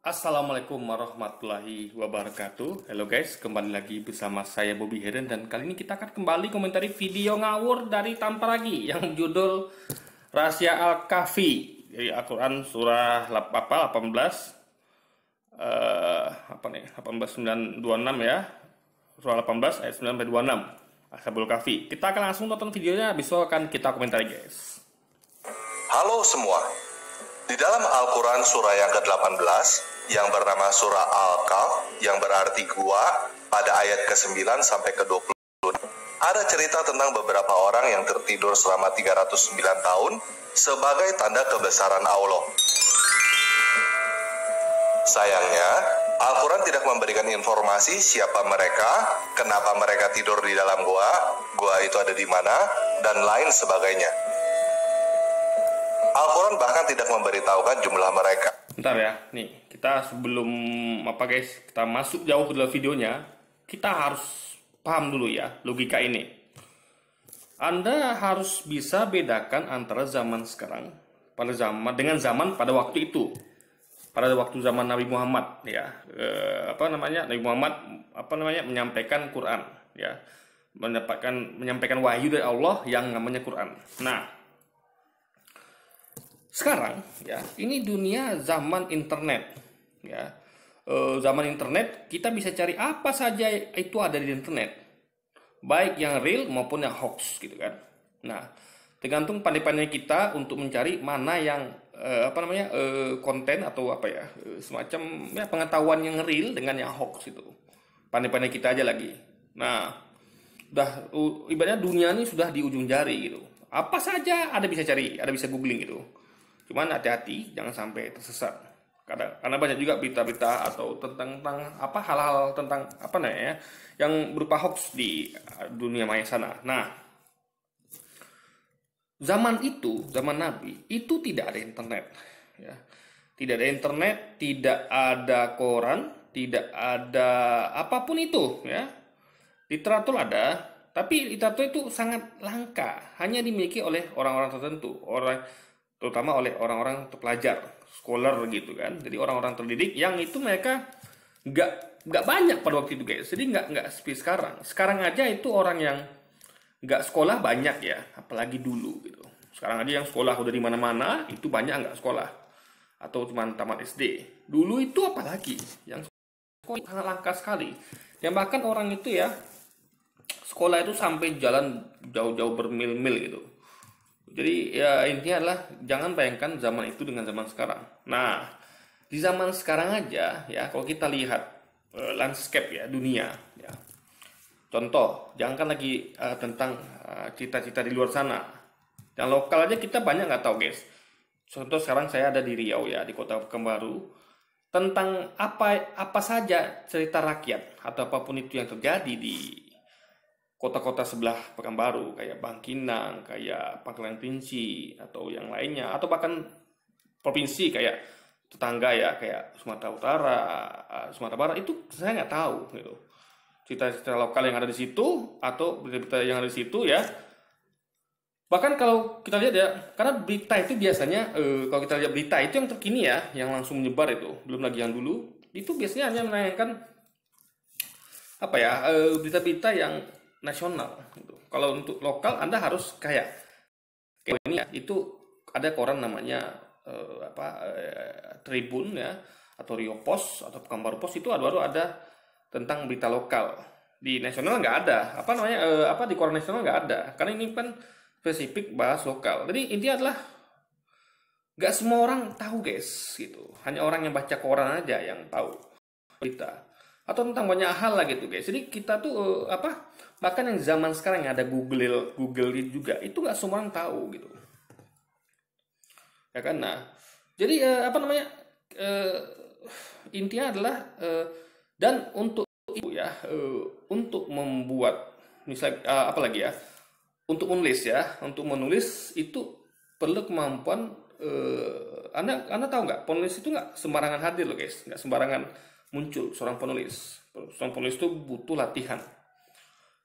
Assalamualaikum warahmatullahi wabarakatuh. Halo guys, kembali lagi bersama saya Bobby Heren. Dan kali ini kita akan kembali komentari video ngawur dari Tamparagi yang judul Rahasia Al-Kahfi dari Al-Quran surah 18 18:26 ya. Surah 18 ayat 9-26 Ashabul Kahfi. Kita akan langsung nonton videonya, habis itu akan kita komentari guys. Halo semua. Di dalam Al-Quran surah yang ke-18 yang bernama surah Al-Kahf yang berarti gua pada ayat ke-9 sampai ke-20 ada cerita tentang beberapa orang yang tertidur selama 309 tahun sebagai tanda kebesaran Allah. Sayangnya, Al-Quran tidak memberikan informasi siapa mereka, kenapa mereka tidur di dalam gua itu ada di mana, dan lain sebagainya. Al-Quran bahkan tidak memberitahukan jumlah mereka. Bentar ya, nih kita sebelum kita masuk jauh ke dalam videonya, kita harus paham dulu ya logika ini. Anda harus bisa bedakan antara zaman sekarang dengan zaman pada waktu itu, pada waktu zaman Nabi Muhammad ya, Nabi Muhammad menyampaikan Quran ya, menyampaikan wahyu dari Allah yang namanya Quran. Nah, sekarang ya, ini dunia zaman internet ya. Zaman internet kita bisa cari apa saja itu ada di internet, baik yang real maupun yang hoax gitu kan. Nah, tergantung pandai-pandai kita untuk mencari mana yang konten atau semacam ya pengetahuan yang real dengan yang hoax itu. Pandai-pandai kita aja lagi. Nah, ibaratnya dunia ini sudah di ujung jari gitu. Apa saja ada bisa cari, ada bisa googling gitu. Cuman hati-hati jangan sampai tersesat. Karena banyak juga berita-berita atau tentang hal-hal tentang yang berupa hoax di dunia maya sana. Nah, zaman Nabi itu tidak ada internet ya. Tidak ada internet, tidak ada koran, tidak ada apapun itu ya. Literatur ada, tapi literatur itu sangat langka, hanya dimiliki oleh orang-orang tertentu, terutama oleh orang-orang pelajar, scholar gitu kan. Jadi orang-orang terdidik yang itu mereka nggak banyak pada waktu itu guys. Jadi nggak seperti sekarang. Sekarang aja itu orang yang nggak sekolah banyak ya, apalagi dulu gitu. Sekarang aja yang sekolah udah di mana-mana itu banyak nggak sekolah atau cuma tamat SD. Dulu itu apalagi yang sekolah sangat langka sekali. Yang bahkan orang itu ya sekolah itu sampai jalan jauh-jauh bermil-mil gitu. Jadi ya intinya adalah jangan bayangkan zaman itu dengan zaman sekarang. Nah, di zaman sekarang aja ya, kalau kita lihat landscape ya dunia ya. Contoh, jangankan lagi tentang cita-cita di luar sana. Yang lokal aja kita banyak nggak tahu guys. Contoh sekarang saya ada di Riau ya, di Kota Pekanbaru. Tentang apa saja cerita rakyat atau apapun itu yang terjadi di kota-kota sebelah Pekanbaru kayak Bangkinang, kayak Pangkalan Pinci atau yang lainnya, atau bahkan provinsi kayak tetangga ya kayak Sumatera Utara, Sumatera Barat, itu saya nggak tahu gitu. Cerita-cerita lokal yang ada di situ atau berita-berita yang ada di situ ya. Bahkan kalau kita lihat ya, karena berita itu biasanya kalau kita lihat berita itu yang terkini ya, yang langsung menyebar itu, belum lagi yang dulu. Itu biasanya hanya menayangkan berita-berita yang nasional gitu. Kalau untuk lokal Anda harus kayak ini ya, itu ada koran namanya Tribun ya, atau Rio Pos atau Pekanbaru Pos, itu baru ada tentang berita lokal. Di nasional nggak ada. Di koran nasional nggak ada. Karena ini kan spesifik bahas lokal. Jadi intinya adalah nggak semua orang tahu guys gitu. Hanya orang yang baca koran aja yang tahu berita. Atau tentang banyak hal lah gitu guys. Jadi kita tuh bahkan yang zaman sekarang yang ada Google juga, itu nggak semua orang tahu gitu ya kan. Nah, jadi intinya adalah dan untuk itu ya, untuk membuat misalnya untuk menulis itu perlu kemampuan. Anda tahu nggak, penulis itu nggak sembarangan hadir loh guys, nggak sembarangan muncul seorang penulis. Seorang penulis itu butuh latihan.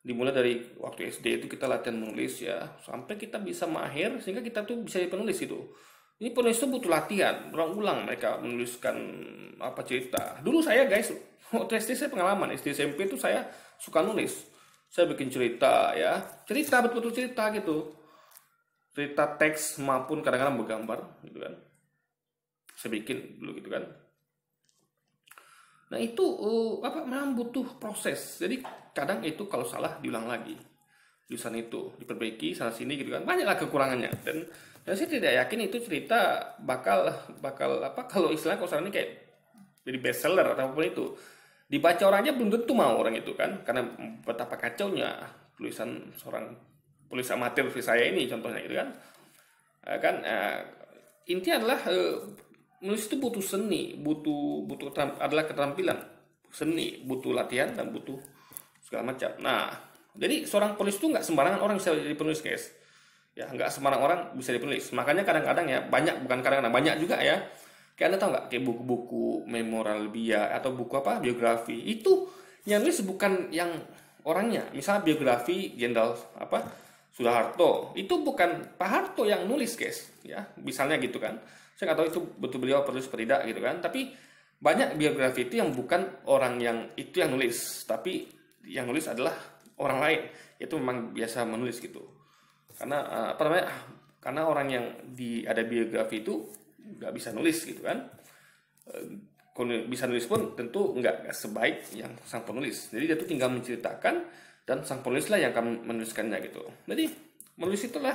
Dimulai dari waktu SD itu kita latihan menulis ya, sampai kita bisa mahir sehingga kita tuh bisa jadi penulis itu. Ini penulis itu butuh latihan, ulang-ulang mereka menuliskan apa cerita. Dulu saya guys, waktu SD saya pengalaman, SD SMP itu saya suka nulis. Saya bikin cerita ya, cerita betul-betul cerita gitu. Cerita teks maupun kadang-kadang bergambar gitu kan. Saya bikin dulu gitu kan. Nah itu memang butuh proses. Jadi kadang itu kalau salah diulang lagi. Tulisan itu diperbaiki sana sini gitu kan, banyaklah kekurangannya, dan saya tidak yakin itu cerita bakal kalau istilahnya kalau sekarang ini kayak jadi bestseller atau apapun itu, dibaca orangnya belum tentu mau orang itu kan, karena betapa kacaunya tulisan seorang penulis amatir seperti saya ini contohnya gitu kan. Intinya adalah menulis itu butuh seni, butuh adalah keterampilan seni, butuh latihan dan butuh segala macam. Nah, jadi seorang penulis itu nggak sembarangan orang bisa jadi penulis guys. Ya nggak sembarang orang bisa jadi penulis. Makanya kadang-kadang ya banyak juga ya. Kayak Anda tahu nggak kayak buku-buku memorabilia atau buku biografi itu yang nulis bukan yang orangnya. Misalnya biografi Jenderal Soeharto itu bukan Pak Harto yang nulis guys. Ya misalnya gitu kan. Saya nggak tahu itu betul beliau penulis atau tidak gitu kan. Tapi banyak biografi itu yang bukan orang yang itu yang nulis, tapi yang nulis adalah orang lain. Itu memang biasa menulis gitu, karena karena orang yang ada biografi itu nggak bisa nulis gitu kan. Kalau bisa nulis pun tentu nggak sebaik yang sang penulis. Jadi dia tuh tinggal menceritakan dan sang penulis lah yang akan menuliskannya gitu. Jadi menulis itulah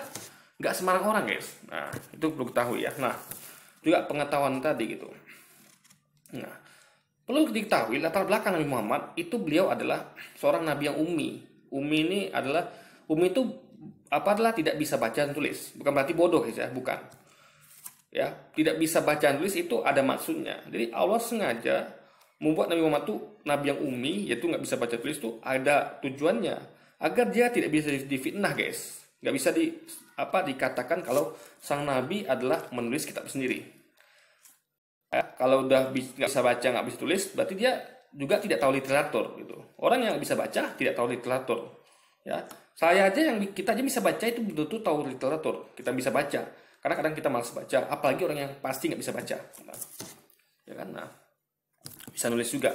nggak sembarang orang guys. Nah itu perlu ketahui ya. Nah juga pengetahuan tadi gitu. Nah perlu diketahui latar belakang Nabi Muhammad itu beliau adalah seorang nabi yang ummi. Ummi itu adalah tidak bisa baca dan tulis. Bukan berarti bodoh guys ya, bukan. Ya, tidak bisa baca dan tulis itu ada maksudnya. Jadi Allah sengaja membuat Nabi Muhammad itu nabi yang ummi, yaitu nggak bisa baca tulis itu ada tujuannya agar dia tidak bisa difitnah guys. Nggak bisa dikatakan kalau sang nabi adalah menulis kitab sendiri. Ya, kalau udah nggak bisa baca nggak bisa tulis, berarti dia juga tidak tahu literatur gitu. Orang yang bisa baca tidak tahu literatur. Ya, kita aja bisa baca itu betul-betul tahu literatur. Kita bisa baca. Karena kadang kita malas baca, apalagi orang yang pasti nggak bisa baca. Ya kan? Nah, bisa nulis juga.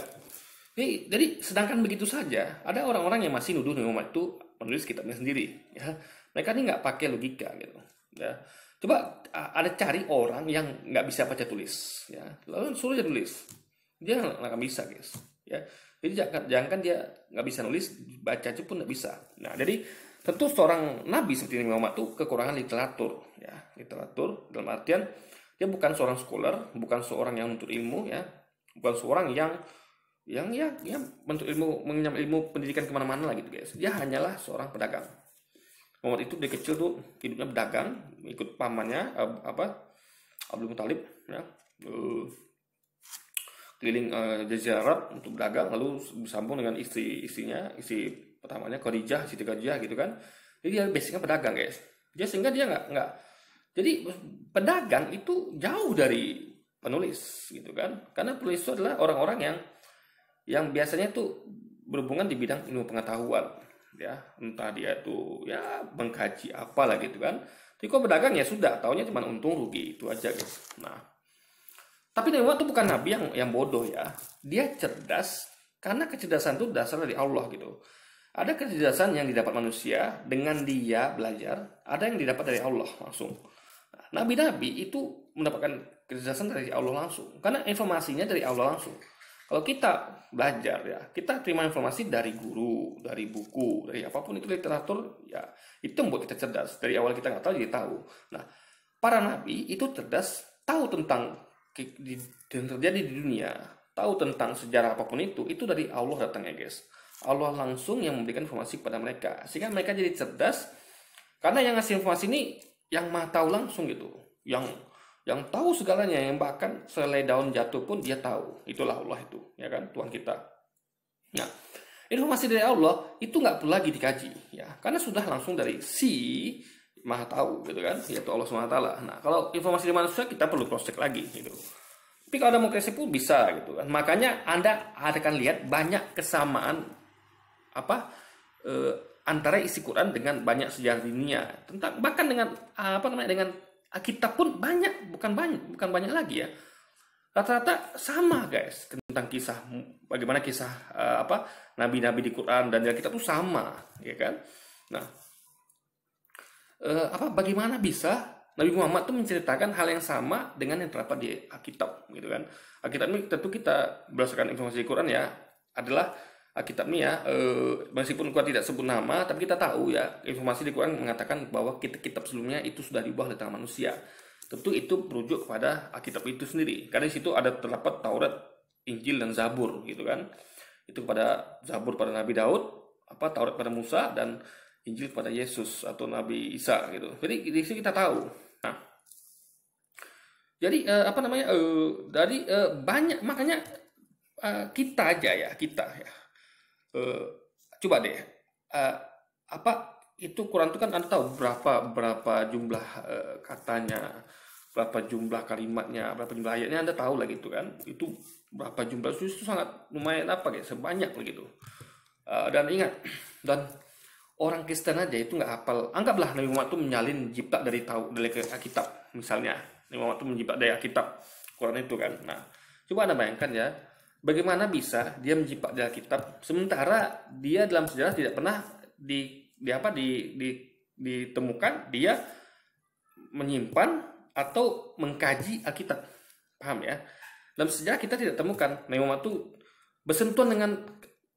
Jadi sedangkan begitu saja, ada orang-orang yang masih nuduh Nabi Muhammad itu menulis kitabnya sendiri. Ya, mereka ini nggak pakai logika gitu. Ya, coba ada cari orang yang nggak bisa baca tulis. Ya, lalu suruh dia tulis. Dia nggak akan bisa guys ya. Jadi jangan dia nggak bisa nulis, baca aja pun nggak bisa. Nah jadi tentu seorang nabi seperti Nabi Muhammad itu kekurangan literatur ya. Literatur dalam artian dia bukan seorang scholar, bukan seorang yang menuntut ilmu ya, bukan seorang yang menuntut ilmu, mengenyam ilmu pendidikan kemana-mana lah gitu guys. Dia hanyalah seorang pedagang. Muhammad itu dari kecil tuh hidupnya berdagang, ikut pamannya Abdul Muthalib ya, keliling Jazirah Arab untuk berdagang, lalu bersambung dengan istri pertamanya Khadijah, Siti Khadijah gitu kan. Jadi dia basicnya pedagang guys. Sehingga dia nggak. Jadi pedagang itu jauh dari penulis gitu kan. Karena penulis itu adalah orang-orang yang biasanya tuh berhubungan di bidang ilmu pengetahuan ya. Entah dia tuh ya mengkaji apalah gitu kan. Tapi kalau pedagang ya sudah, taunya cuma untung rugi itu aja guys. Nah tapi Nabi Muhammad itu bukan nabi yang bodoh ya. Dia cerdas karena kecerdasan itu dasar dari Allah gitu. Ada kecerdasan yang didapat manusia dengan dia belajar, ada yang didapat dari Allah langsung. Nabi-nabi itu mendapatkan kecerdasan dari Allah langsung karena informasinya dari Allah langsung. Kalau kita belajar ya, kita terima informasi dari guru, dari buku, dari apapun itu literatur ya, itu membuat kita cerdas. Dari awal kita nggak tahu jadi tahu. Nah, para nabi itu cerdas, tahu tentang yang terjadi di dunia, tahu tentang sejarah apapun itu dari Allah datangnya guys. Allah langsung yang memberikan informasi kepada mereka sehingga mereka jadi cerdas karena yang ngasih informasi ini yang maha tahu langsung gitu, yang tahu segalanya, yang bahkan selai daun jatuh pun dia tahu. Itulah Allah itu ya kan, Tuhan kita. Nah informasi dari Allah itu nggak perlu lagi dikaji ya, karena sudah langsung dari maha tahu gitu kan, yaitu Allah SWT. Nah kalau informasi dari manusia kita perlu cross check lagi gitu. Tapi kalau ada mau krisis pun bisa gitu kan. Makanya Anda akan lihat banyak kesamaan antara isi Quran dengan banyak sejarah dunia, tentang bahkan dengan dengan Alkitab pun bukan banyak lagi ya. Rata-rata sama guys tentang kisah bagaimana kisah nabi-nabi di Quran dan di Alkitab itu sama, ya kan? Nah, bagaimana bisa Nabi Muhammad tuh menceritakan hal yang sama dengan yang terdapat di Alkitab, gitu kan? Alkitab ini tentu kita berdasarkan informasi di Quran ya adalah Alkitab ini ya, meskipun Quran tidak sebut nama, tapi kita tahu ya informasi di Quran mengatakan bahwa kitab sebelumnya itu sudah diubah oleh tangan manusia. Tentu itu merujuk kepada Alkitab itu sendiri, karena di situ ada terdapat Taurat, Injil dan Zabur, gitu kan? Itu pada Zabur pada Nabi Daud, Taurat pada Musa dan Injil pada Yesus atau Nabi Isa, gitu. Jadi di sini kita tahu. Nah, jadi banyak, makanya kita aja ya, coba deh, itu Quran itu kan Anda tahu berapa jumlah katanya, berapa jumlah kalimatnya, berapa jumlah ayatnya, Anda tahu lah gitu kan. Itu berapa jumlah itu sangat lumayan sebanyak begitu. Dan ingat, dan orang Kristen aja itu nggak hafal. Anggaplah Nabi Muhammad itu menyalin jiplak dari Alkitab misalnya. Nabi Muhammad itu menjiplak dari Alkitab Quran itu kan. Nah, coba Anda bayangkan ya, bagaimana bisa dia menjiplak dari Alkitab sementara dia dalam sejarah tidak pernah ditemukan dia menyimpan atau mengkaji Alkitab. Paham ya? Dalam sejarah kita tidak temukan Nabi Muhammad itu bersentuhan dengan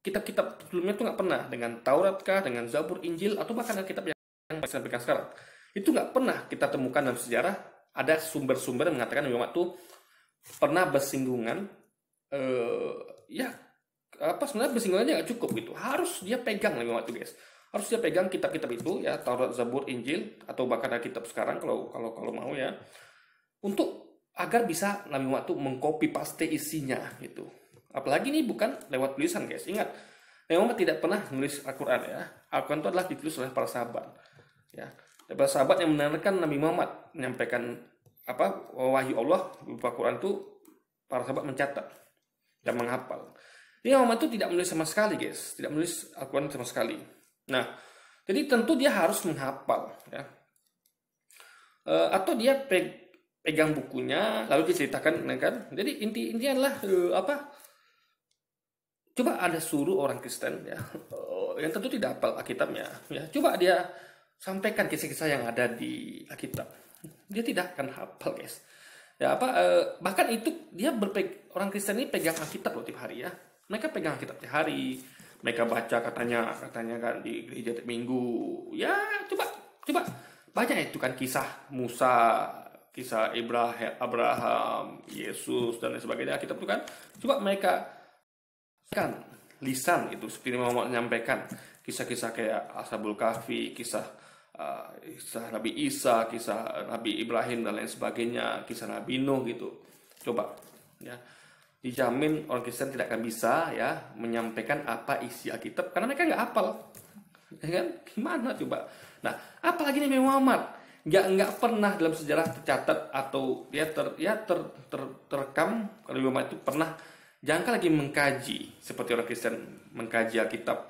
kitab-kitab sebelumnya itu nggak pernah, dengan Taurat kah, dengan Zabur, Injil, atau bahkan Alkitab yang kita sampaikan sekarang. Itu nggak pernah kita temukan dalam sejarah ada sumber-sumber yang mengatakan Nabi Muhammad itu pernah bersinggungan. Sebenarnya bersinggungannya nggak cukup gitu. Harus dia pegang Nabi Muhammad itu guys. Harus dia pegang kitab-kitab itu ya, Taurat, Zabur, Injil, atau bahkan Alkitab sekarang kalau mau ya, untuk agar bisa Nabi Muhammad itu mengcopy paste isinya gitu. Apalagi ini bukan lewat tulisan guys. Ingat, Nabi Muhammad tidak pernah menulis Al-Quran ya. Al-Quran itu adalah ditulis oleh para sahabat. Ya, para sahabat yang mendengarkan Nabi Muhammad menyampaikan wahyu Allah berupa Quran itu, para sahabat mencatat dan menghafal. Nabi Muhammad itu tidak menulis sama sekali guys, tidak menulis Al-Quran sama sekali. Nah, jadi tentu dia harus menghafal ya. Atau dia pegang bukunya lalu diceritakan kan. Jadi intinya adalah coba Anda suruh orang Kristen ya, yang tentu tidak hafal Alkitabnya ya, coba dia sampaikan kisah-kisah yang ada di Alkitab, dia tidak akan hafal guys ya. Bahkan itu dia orang Kristen ini pegang Alkitab loh tiap hari ya, mereka pegang Alkitab tiap hari, mereka baca katanya kan di gereja tiap minggu ya. Coba banyak itu kan kisah Musa, kisah Abraham, Yesus dan lain sebagainya. Alkitab itu kan coba mereka kan lisan itu seperti Muhammad menyampaikan kisah-kisah kayak Ashabul Kahfi, kisah Nabi Isa, kisah Nabi Ibrahim dan lain sebagainya, kisah Nabi Nuh gitu. Coba ya, dijamin orang Kristen tidak akan bisa ya menyampaikan apa isi Alkitab karena mereka nggak hafal, ya kan? Gimana coba? Nah, apalagi Nabi Muhammad nggak pernah dalam sejarah tercatat atau terekam kalau Nabi Muhammad itu pernah. Jangan lagi mengkaji seperti orang Kristen mengkaji Alkitab,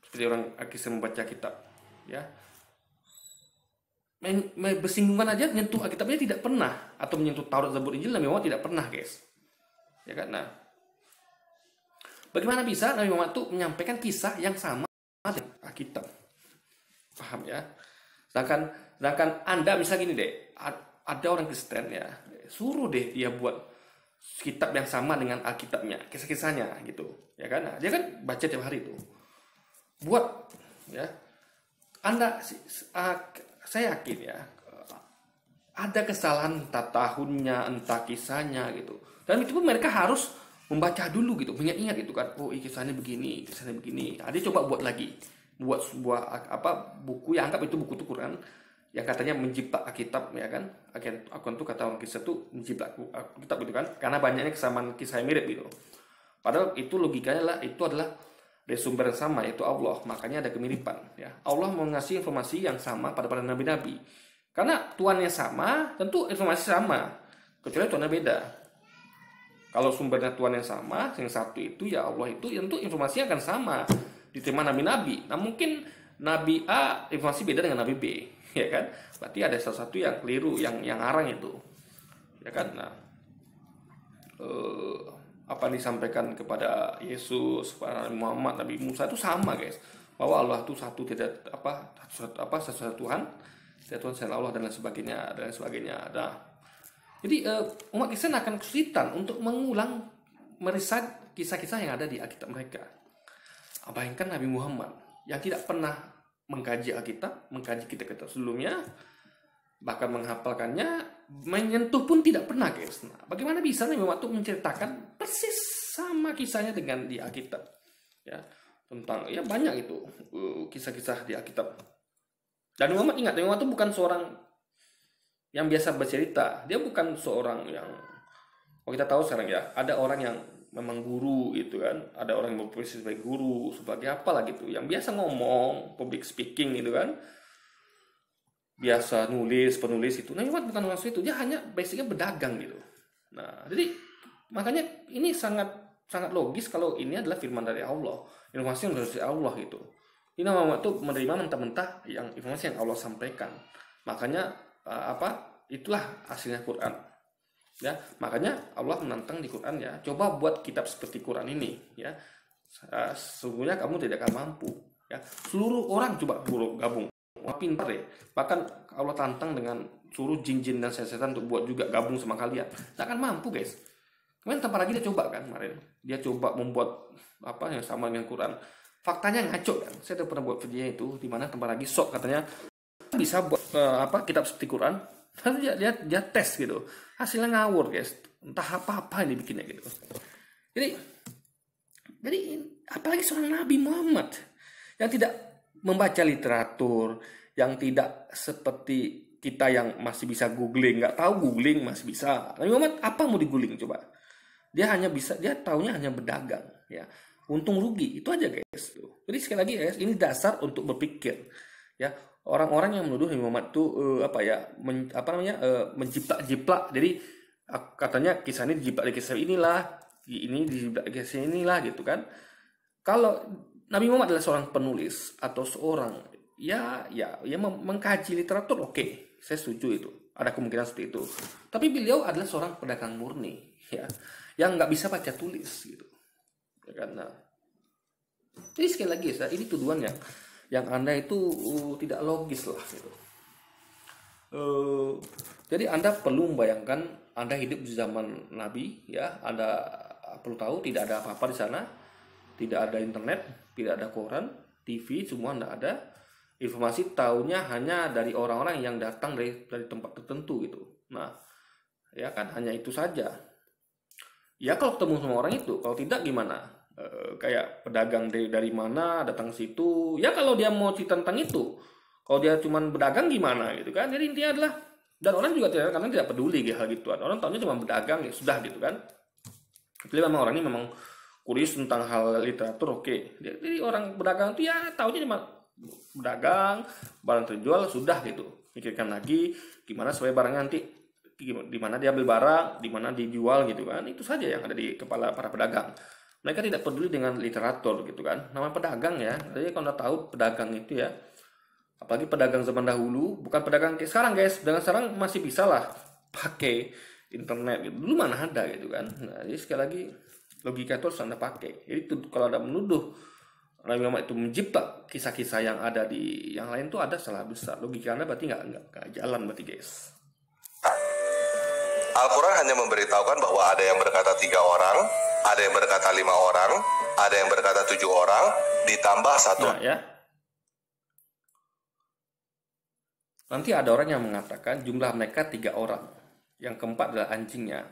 seperti orang Kristen membaca kitab, ya. Bersinggungan aja menyentuh Alkitabnya tidak pernah, atau menyentuh Taurat, Zabur, Injil Nabi Muhammad tidak pernah, guys. Ya kan? Nah, bagaimana bisa Nabi Muhammad itu menyampaikan kisah yang sama dengan Alkitab? Paham ya? Sedangkan Anda misalnya gini deh, ada orang Kristen ya, suruh deh dia buat kitab yang sama dengan Alkitabnya, kisah-kisahnya gitu, ya kan? Nah, dia kan baca tiap hari itu, buat ya. Saya yakin ya, ada kesalahan entah tahunnya, entah kisahnya gitu. Dan itu pun mereka harus membaca dulu gitu, mengingat gitu kan. Oh, kisahnya begini, kisahnya begini. Nah, dia coba buat lagi, buat sebuah buku yang anggap itu buku Quran yang katanya menjiplak Alkitab, ya kan? Aku tuh kata orang kisah tuh menjiplak Alkitab gitu kan, karena banyaknya kesamaan kisah yang mirip gitu. Padahal itu logikanya itu adalah dari sumber yang sama, yaitu Allah, makanya ada kemiripan ya. Allah mau ngasih informasi yang sama pada nabi-nabi, karena Tuhannya sama, tentu informasi sama, kecuali Tuhannya beda. Kalau sumbernya Tuhan yang sama, yang satu itu ya Allah itu, tentu informasinya akan sama diterima nabi-nabi. Nah, mungkin Nabi A informasi beda dengan Nabi B, ya kan? Berarti ada salah satu yang keliru, yang arang itu, ya kan? Nah, apa yang disampaikan kepada Yesus, kepada Muhammad, Nabi Musa itu sama, guys, bahwa Allah itu satu, tidak satu Tuhan, tidak Tuhan selain Allah, dan lain sebagainya, dan lain sebagainya. Nah, jadi umat Kristen akan kesulitan untuk mengulang meriset kisah-kisah yang ada di Alkitab mereka. Bayangkan Nabi Muhammad yang tidak pernah mengkaji Alkitab, mengkaji kitab-kitab sebelumnya, bahkan menghafalkannya, menyentuh pun tidak pernah, guys. Nah, bagaimana bisa Nabi Muhammad itu menceritakan persis sama kisahnya dengan di Alkitab, ya, tentang, ya, banyak itu kisah-kisah di Alkitab. Dan Muhammad, ingat, Nabi Muhammad itu bukan seorang yang biasa bercerita. Dia bukan seorang yang, kalau kita tahu sekarang ya, ada orang yang memang guru gitu kan, ada orang yang berprofesi sebagai guru, sebagai apalah gitu, yang biasa ngomong, public speaking gitu kan, biasa penulis itu. Nah, Muhammad bukan orang seperti itu, dia hanya basicnya berdagang gitu. Nah, jadi makanya ini sangat logis kalau ini adalah firman dari Allah, informasi yang dari Allah gitu. Ini Muhammad tuh menerima mentah-mentah yang informasi yang Allah sampaikan. Makanya itulah hasilnya Quran, ya. Makanya Allah menantang di Quran, ya, coba buat kitab seperti Quran ini, ya. Sesungguhnya kamu tidak akan mampu, ya. Seluruh orang coba gabung, pintar ya. Bahkan Allah tantang dengan suruh jin-jin dan setan untuk buat juga gabung sama kalian, tidak akan mampu, guys. Kemudian tanpa lagi dia coba kan, kemarin dia coba membuat apa yang sama dengan Quran, faktanya ngaco kan. Saya udah pernah buat video itu, dimana tanpa lagi sok katanya bisa buat kitab seperti Quran. Lalu dia tes gitu, hasilnya ngawur, guys, entah apa yang dibikinnya gitu. Jadi apalagi seorang Nabi Muhammad yang tidak membaca literatur, yang tidak seperti kita yang masih bisa googling, nggak tahu googling masih bisa. Nabi Muhammad apa mau diguling coba? Dia taunya hanya berdagang, ya, untung rugi itu aja, guys. Jadi sekali lagi, guys, ini dasar untuk berpikir, ya. Orang-orang yang menuduh Nabi Muhammad itu menjiplak-jiplak. Jadi katanya kisah ini dijiplak di kisah inilah, ini dijiplak di kisah inilah gitu kan. Kalau Nabi Muhammad adalah seorang penulis atau seorang mengkaji literatur, oke, saya setuju itu. Ada kemungkinan seperti itu. Tapi beliau adalah seorang pedagang murni, ya, yang nggak bisa baca tulis gitu. Ya, karena jadi sekali lagi, ini tuduhan yang Anda itu tidak logis lah gitu. Jadi Anda perlu membayangkan Anda hidup di zaman Nabi, ya. Anda perlu tahu tidak ada apa-apa di sana, tidak ada internet, tidak ada koran, TV, semua tidak ada. Informasi taunya hanya dari orang-orang yang datang dari tempat tertentu gitu. Nah, ya kan, hanya itu saja. Ya kalau ketemu sama orang itu, kalau tidak gimana? Kayak pedagang dari mana datang ke situ, ya kalau dia mau cerita tentang itu, kalau dia cuma berdagang gimana gitu kan. Jadi intinya adalah, dan orang juga tidak peduli hal gituan, orang tahunya cuma berdagang, ya sudah gitu kan. Tapi memang orang ini memang kurius tentang hal literatur, oke. Jadi orang berdagang itu ya tahunya cuma berdagang, barang terjual, sudah gitu. Pikirkan lagi gimana supaya barangnya nanti di mana dia beli barang, di mana dijual gitu kan. Itu saja yang ada di kepala para pedagang. Mereka tidak peduli dengan literatur gitu kan. Nama pedagang, ya. Jadi kalau Anda tahu pedagang itu, ya, apalagi pedagang zaman dahulu, bukan pedagang kayak sekarang, guys. Pedagang sekarang masih bisa lah pakai internet gitu. Dulu mana ada gitu kan. Nah, jadi sekali lagi logika itu harus Anda pakai. Jadi kalau Anda menuduh Nabi Muhammad itu mencipta kisah-kisah yang ada di yang lain, itu ada salah besar. Logika Anda berarti nggak jalan berarti, guys. Al-Quran hanya memberitahukan bahwa ada yang berkata 3 orang, ada yang berkata 5 orang, ada yang berkata 7 orang, ditambah 1. Nah, ya. Nanti ada orang yang mengatakan jumlah mereka 3 orang. Yang keempat adalah anjingnya.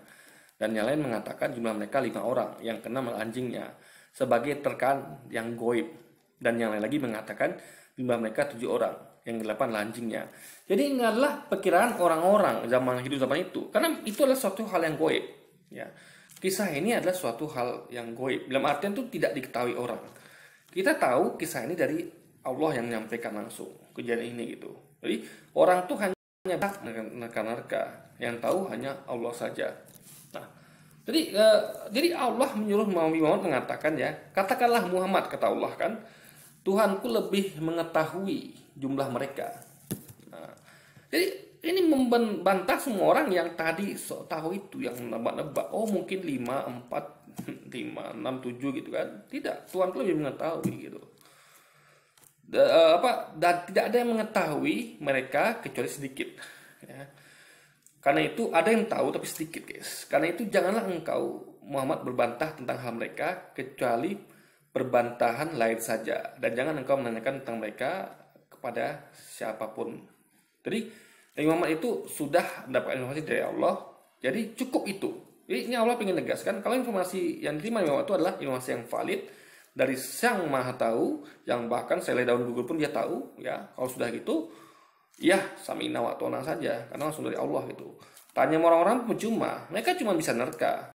Dan yang lain mengatakan jumlah mereka 5 orang. Yang keenam adalah anjingnya. Sebagai terkan yang goib. Dan yang lain lagi mengatakan jumlah mereka 7 orang. Yang ke-8 adalah anjingnya. Jadi ini adalah perkiraan orang-orang zaman itu. Karena itu adalah suatu hal yang goib, ya. Kisah ini adalah suatu hal yang goib. Dalam artian itu tidak diketahui orang. Kita tahu kisah ini dari Allah yang menyampaikan langsung kejadian ini gitu. Jadi orang tuh hanya nerka-nerka, yang tahu hanya Allah saja. Nah, jadi Allah menyuruh Muhammad mengatakan, ya, katakanlah Muhammad, kata Allah kan, Tuhanku lebih mengetahui jumlah mereka. Nah, Jadi ini membantah semua orang yang tadi tahu itu, yang nebak-nebak. Oh mungkin 5, 4, 5, 6, 7 gitu kan. Tidak, Tuhan lebih mengetahui gitu. Dan tidak ada yang mengetahui mereka kecuali sedikit. Ya. Karena itu ada yang tahu tapi sedikit guys. Karena itu janganlah engkau Muhammad berbantah tentang hal mereka kecuali perbantahan lain saja. Dan jangan engkau menanyakan tentang mereka kepada siapapun. Jadi Nabi Muhammad itu sudah mendapatkan informasi dari Allah. Jadi cukup itu. Jadi ini Allah ingin negaskan kalau informasi yang diterima Nabi Muhammad itu adalah informasi yang valid dari Sang Maha Tahu, yang bahkan selai daun gugur pun dia tahu. Ya, kalau sudah gitu, ya sami'na wa ta'na saja, karena langsung dari Allah gitu. Tanya orang-orang percuma, mereka cuma bisa nerka.